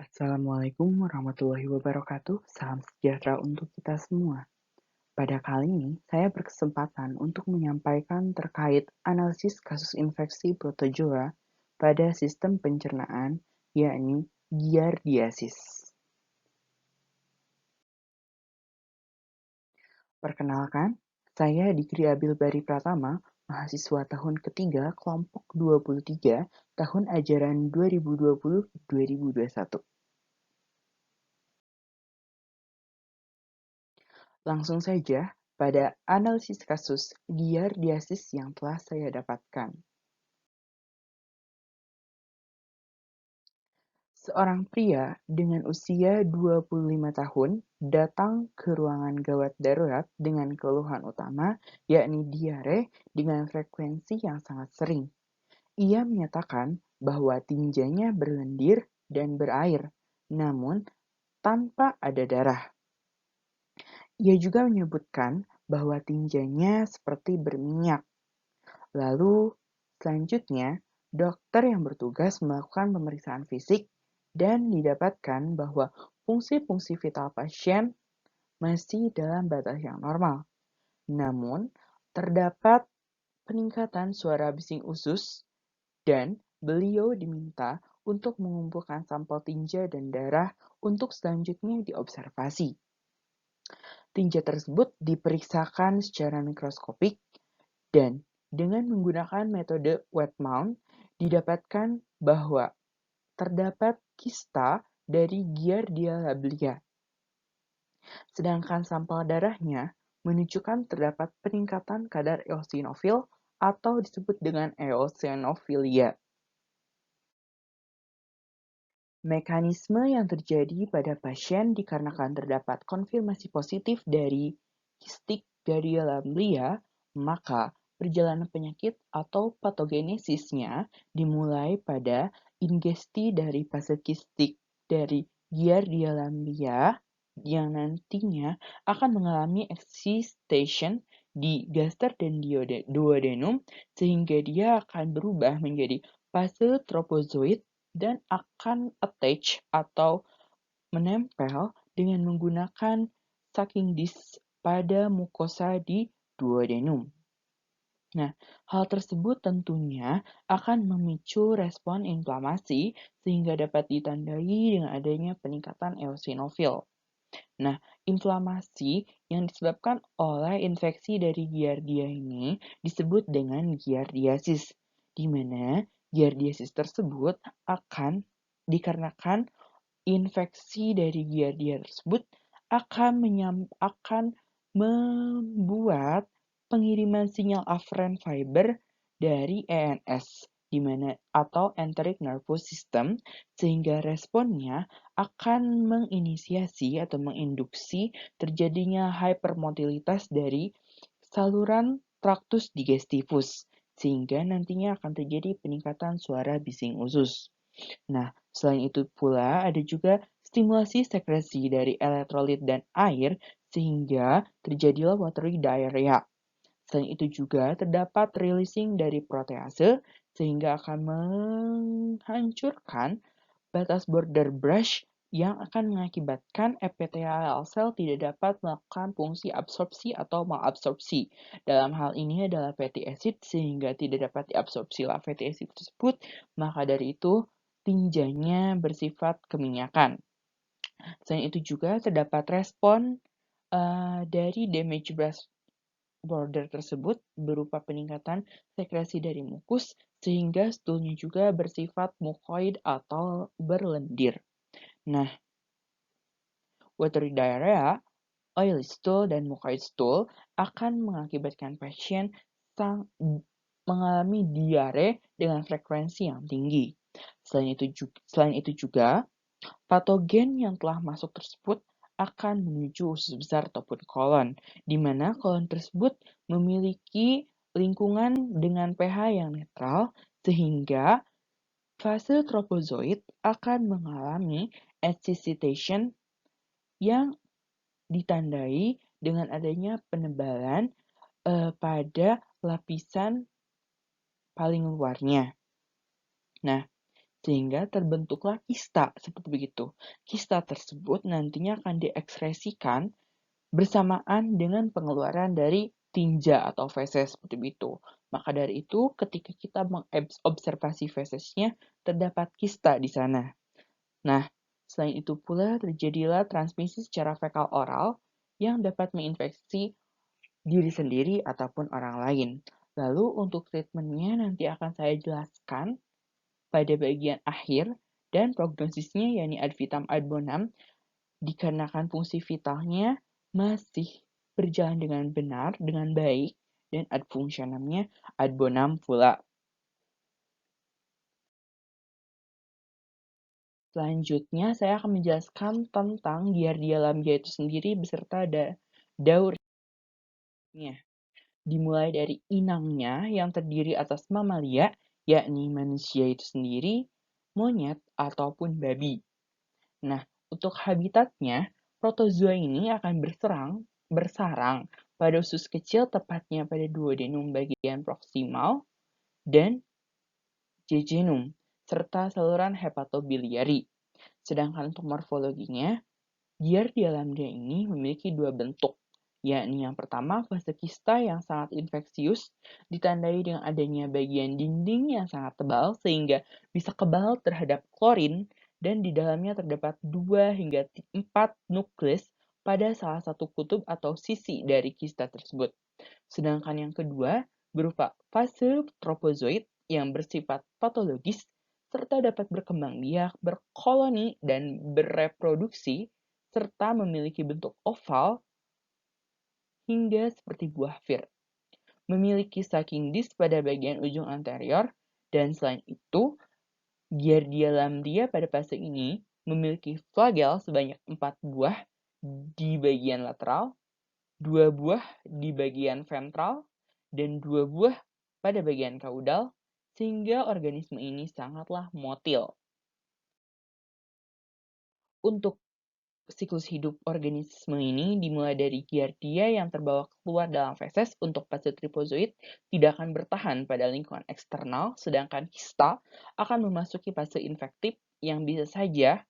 Assalamualaikum warahmatullahi wabarakatuh. Salam sejahtera untuk kita semua. Pada kali ini, saya berkesempatan untuk menyampaikan terkait analisis kasus infeksi protozoa pada sistem pencernaan, yakni giardiasis. Perkenalkan, saya Dikri Abil Bari Pratama, mahasiswa tahun ketiga kelompok 23 tahun ajaran 2020-2021. Langsung saja pada analisis kasus giardiasis yang telah saya dapatkan. Seorang pria dengan usia 25 tahun datang ke ruangan gawat darurat dengan keluhan utama, yakni diare dengan frekuensi yang sangat sering. Ia menyatakan bahwa tinjanya berlendir dan berair, namun tanpa ada darah. Ia juga menyebutkan bahwa tinjanya seperti berminyak. Lalu, selanjutnya, dokter yang bertugas melakukan pemeriksaan fisik dan didapatkan bahwa fungsi-fungsi vital pasien masih dalam batas yang normal. Namun, terdapat peningkatan suara bising usus dan beliau diminta untuk mengumpulkan sampel tinja dan darah untuk selanjutnya diobservasi. Tinja tersebut diperiksakan secara mikroskopik dan dengan menggunakan metode wet mount didapatkan bahwa terdapat kista dari Giardia lablia. Sedangkan sampel darahnya menunjukkan terdapat peningkatan kadar eosinofil atau disebut dengan eosinofilia. Mekanisme yang terjadi pada pasien dikarenakan terdapat konfirmasi positif dari kistik Giardia lablia, maka perjalanan penyakit atau patogenesisnya dimulai pada ingesti dari fase kistik dari Giardia lablia yang nantinya akan mengalami excitation di gaster dan duodenum sehingga dia akan berubah menjadi fase tropozoid dan akan attach atau menempel dengan menggunakan sucking disc pada mukosa di duodenum. Nah, hal tersebut tentunya akan memicu respon inflamasi sehingga dapat ditandai dengan adanya peningkatan eosinofil. Nah, inflamasi yang disebabkan oleh infeksi dari giardia ini disebut dengan giardiasis, di mana giardiasis tersebut akan dikarenakan infeksi dari giardia tersebut akan membuat pengiriman sinyal afferent fiber dari ENS di mana atau enteric nervous system sehingga responnya akan menginisiasi atau menginduksi terjadinya hypermotilitas dari saluran traktus digestivus sehingga nantinya akan terjadi peningkatan suara bising usus. Nah, selain itu pula ada juga stimulasi sekresi dari elektrolit dan air sehingga terjadilah watery diarrhea. Selain itu juga terdapat releasing dari protease sehingga akan menghancurkan batas border brush yang akan mengakibatkan epithelial cell tidak dapat melakukan fungsi absorpsi atau malabsorpsi. Dalam hal ini adalah fatty acid sehingga tidak dapat diabsorpsi fatty acid tersebut, maka dari itu tinjanya bersifat keminyakan. Selain itu juga terdapat respon dari damage border tersebut berupa peningkatan sekresi dari mukus sehingga stulnya juga bersifat mukoid atau berlendir. Nah, watery diarrhea, oily stool, dan mucoid stool akan mengakibatkan pasien mengalami diare dengan frekuensi yang tinggi. Selain itu juga patogen yang telah masuk tersebut akan menuju usus besar ataupun kolon, di mana kolon tersebut memiliki lingkungan dengan pH yang netral, sehingga fase tropozoid akan mengalami excitation yang ditandai dengan adanya penebalan pada lapisan paling luarnya. Nah, sehingga terbentuklah kista seperti begitu. Kista tersebut nantinya akan diekspresikan bersamaan dengan pengeluaran dari tinja atau feses seperti itu. Maka dari itu, ketika kita mengobservasi fesesnya, terdapat kista di sana. Nah, selain itu pula terjadilah transmisi secara fekal oral yang dapat menginfeksi diri sendiri ataupun orang lain. Lalu untuk treatmentnya nanti akan saya jelaskan pada bagian akhir dan prognosisnya yakni ad vitam ad bonum dikarenakan fungsi vitalnya masih berjalan dengan benar, dengan baik, dan ad functionamnya ad bonum pula. Selanjutnya, saya akan menjelaskan tentang Giardia lamblia itu sendiri beserta daurnya. Dimulai dari inangnya yang terdiri atas mamalia, yakni manusia itu sendiri, monyet, ataupun babi. Nah, untuk habitatnya, protozoa ini akan bersarang pada usus kecil tepatnya pada duodenum bagian proksimal dan jejunum, serta saluran hepatobiliari. Sedangkan untuk morfologinya, Giardia lamblia ini memiliki dua bentuk, yakni yang pertama fase kista yang sangat infeksius, ditandai dengan adanya bagian dinding yang sangat tebal sehingga bisa kebal terhadap klorin dan di dalamnya terdapat 2 hingga 4 nukleus pada salah satu kutub atau sisi dari kista tersebut. Sedangkan yang kedua berupa fase tropozoid yang bersifat patologis serta dapat berkembang biak, berkoloni, dan bereproduksi serta memiliki bentuk oval hingga seperti buah fir. Memiliki sucking disc pada bagian ujung anterior, dan selain itu, Giardia lamblia pada fase ini memiliki flagel sebanyak 4 buah di bagian lateral, 2 buah di bagian ventral, dan 2 buah pada bagian kaudal, sehingga organisme ini sangatlah motil. Untuk siklus hidup organisme ini dimulai dari giardia yang terbawa keluar dalam feses untuk fase tripozoid tidak akan bertahan pada lingkungan eksternal, sedangkan hista akan memasuki fase infektif yang bisa saja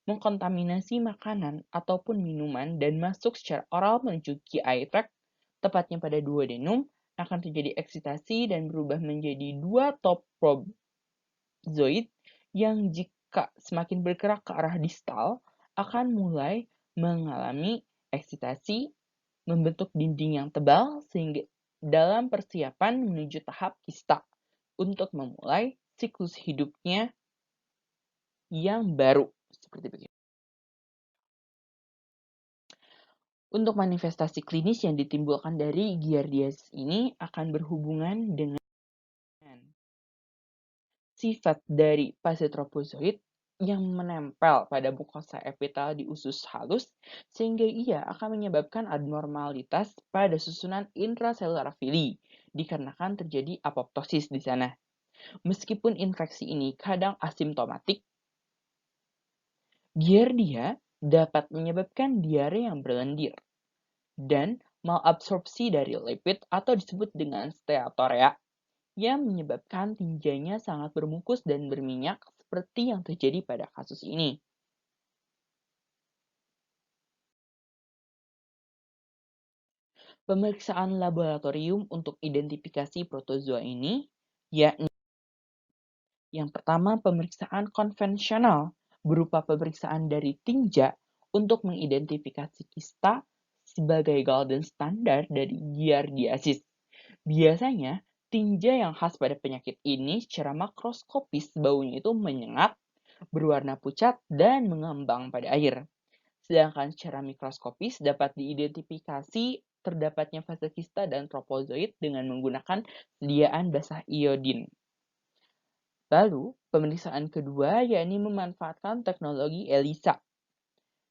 mengkontaminasi makanan ataupun minuman dan masuk secara oral menuju GI tract, tepatnya pada duodenum, akan terjadi eksitasi dan berubah menjadi 2 top prozoid yang jika semakin bergerak ke arah distal, akan mulai mengalami eksitasi, membentuk dinding yang tebal, sehingga dalam persiapan menuju tahap kista untuk memulai siklus hidupnya yang baru. Seperti begitu. Untuk manifestasi klinis yang ditimbulkan dari giardiasis ini akan berhubungan dengan sifat dari fase tropozoid yang menempel pada mukosa epitel di usus halus sehingga ia akan menyebabkan abnormalitas pada susunan intraselular villi dikarenakan terjadi apoptosis di sana. Meskipun infeksi ini kadang asimptomatik, giardia dapat menyebabkan diare yang berlendir dan malabsorpsi dari lipid atau disebut dengan steatorea yang menyebabkan tinjanya sangat bermukus dan berminyak seperti yang terjadi pada kasus ini. Pemeriksaan laboratorium untuk identifikasi protozoa ini yakni yang pertama pemeriksaan konvensional berupa pemeriksaan dari tinja untuk mengidentifikasi kista sebagai golden standard dari giardiasis. Biasanya, tinja yang khas pada penyakit ini secara makroskopis baunya itu menyengat, berwarna pucat, dan mengembang pada air. Sedangkan secara mikroskopis dapat diidentifikasi terdapatnya fase kista dan tropozoid dengan menggunakan sediaan basah iodin. Lalu, pemeriksaan kedua yakni memanfaatkan teknologi ELISA.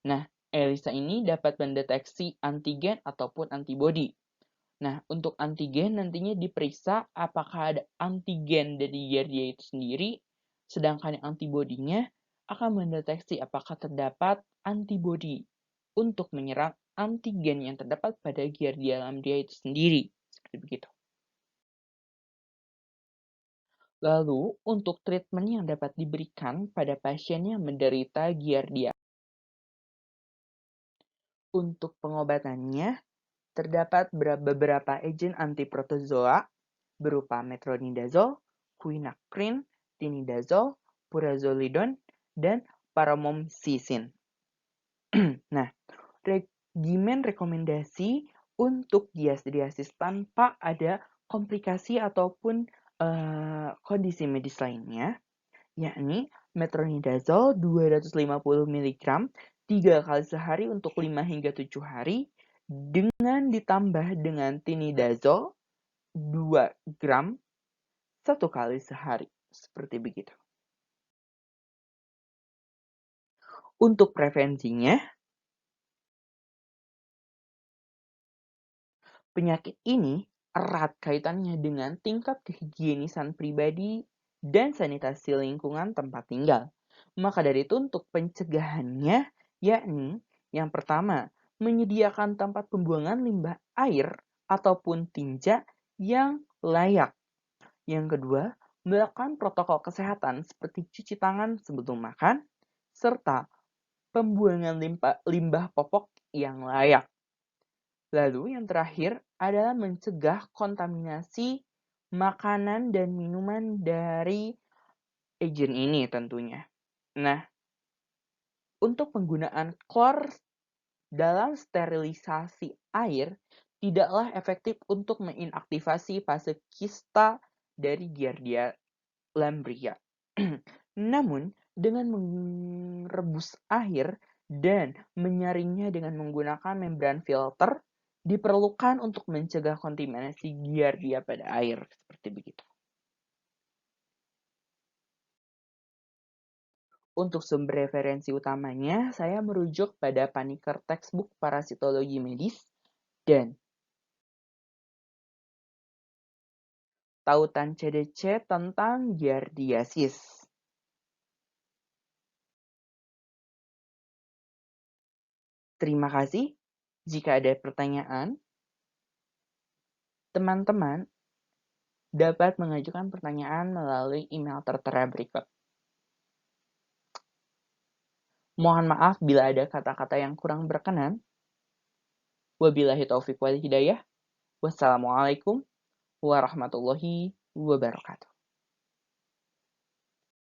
Nah, ELISA ini dapat mendeteksi antigen ataupun antibodi. Nah, untuk antigen nantinya diperiksa apakah ada antigen dari Giardia itu sendiri, sedangkan yang antibodinya akan mendeteksi apakah terdapat antibodi untuk menyerang antigen yang terdapat pada Giardia lamblia itu sendiri. Seperti begitu. Lalu, untuk treatment yang dapat diberikan pada pasien yang menderita giardia. Untuk pengobatannya, terdapat beberapa agen antiprotozoa berupa metronidazole, quinacrine, tinidazole, purazolidon, dan paromomycin. Nah, regimen rekomendasi untuk giardiasis tanpa ada komplikasi ataupun kondisi medis lainnya, yakni metronidazole 250 mg 3 kali sehari untuk 5 hingga 7 hari dengan ditambah dengan tinidazole 2 gram 1 kali sehari. Seperti begitu. Untuk prevensinya, penyakit ini erat kaitannya dengan tingkat kehigienisan pribadi dan sanitasi lingkungan tempat tinggal. Maka dari itu untuk pencegahannya, yakni yang pertama, menyediakan tempat pembuangan limbah air ataupun tinja yang layak. Yang kedua, melakukan protokol kesehatan seperti cuci tangan sebelum makan, serta pembuangan limbah popok yang layak. Lalu yang terakhir adalah mencegah kontaminasi makanan dan minuman dari agen ini tentunya. Nah, untuk penggunaan klor dalam sterilisasi air tidaklah efektif untuk menginaktivasi fase kista dari Giardia lamblia. Namun, dengan merebus air dan menyaringnya dengan menggunakan membran filter, diperlukan untuk mencegah kontaminasi Giardia pada air. Seperti begitu. Untuk sumber referensi utamanya, saya merujuk pada Paniker Textbook Parasitologi Medis dan Tautan CDC tentang giardiasis. Terima kasih. Jika ada pertanyaan, teman-teman dapat mengajukan pertanyaan melalui email tertera berikut. Mohon maaf bila ada kata-kata yang kurang berkenan. Wabillahi taufiq wal hidayah. Wassalamualaikum warahmatullahi wabarakatuh.